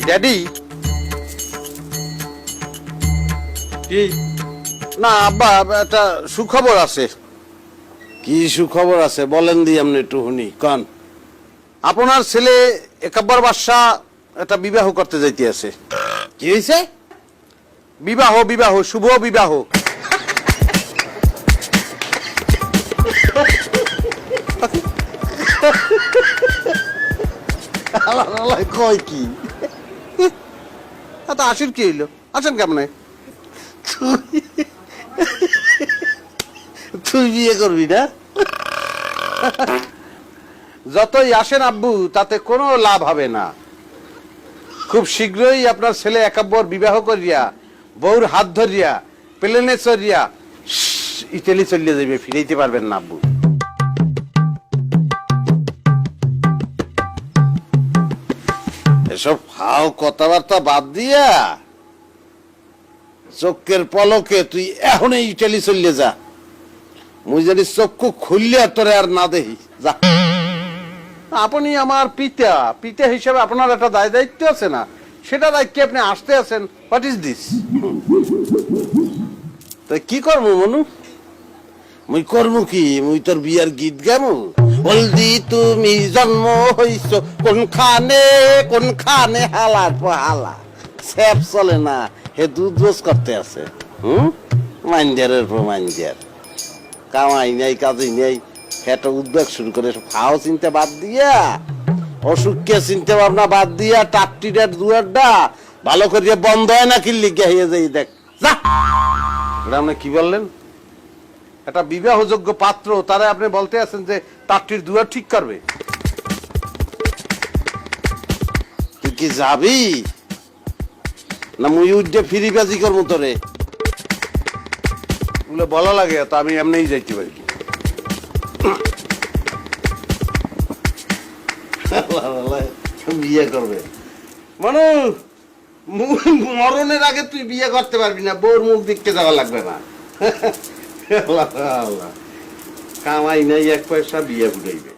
Daddy কি না আব্বা একটা সুখবর আছে। কি সুখবর আছে বলেন দি আপনি একটু শুনি কন। আপনার ছেলে একাব্বর বাদশা একটা বিবাহ করতে যাইতে আছে। কি হয়েছে? বিবাহ বিবাহ শুভ বিবাহ। কয় কি? তা আসেন কি হইলো, আসেন কেমনে? তুই বিয়ে করবি না? যতই আসেন আব্বু তাতে কোনো লাভ হবে না। খুব শীঘ্রই আপনার ছেলে একাব্বর বিবাহ করিয়া বউর হাত ধরিয়া প্লেনে চড়িয়া ইটালি চলিয়ে যাবে, ফিরাইতে পারবেন না আব্বু। এসব ফাও কথাবার্তা বাদ দিয়া চোখের পলকে তুই এখনই ইটালি চলিয়ে যা। মুই যদি চক্ষু খুললে তোরে আর না দেখি যা। আপনি আমার পিতা, পিতা হিসেবে আপনার একটা দায় দায়িত্ব আছে না? সেটা দায়িত্বে আপনি আসতে আছেন। What is this? তো কি করবো মনু? মুই করবো কি? মুই তোর বিয়ার গীত গামু। হলদি তুমি জন্ম হইছ কোনখানে কোনখানে, হালার হালা স্যাপ চলে না, হে দুধ রোজ করতে আছে। মাইন্ডিয়ারের পর মাইন্ডিয়ার, কামাই নেই কাজই নেই, একটা উদ্যোগ শুরু করে ফাও চিনতে বাদ দিয়া, অসুখকে চিনতে ভাবনা বাদ দিয়া, টাকটিটার দুয়ারটা ভালো করিয়া বন্ধ হয় না কিল্লি গিয়ে যাই দেখ যা। এটা আপনি কি বললেন? একটা বিবাহযোগ্য পাত্র তারা আপনি বলতে আছেন যে তারটির দুয়ার ঠিক করবে? তুই কি যাবি না মুই উঠে ফিরি বাজি করবো তোরে? এগুলো বলা লাগে তো আমি এমনিই যাইতে পারি। বিয়ে করবে মানে মরণের আগে তুই বিয়ে করতে পারবি না, বউর মুখ দেখতে যাওয়া লাগবে না। কামাই নাই এক পয়সা, বিয়ে বুঝাইবে।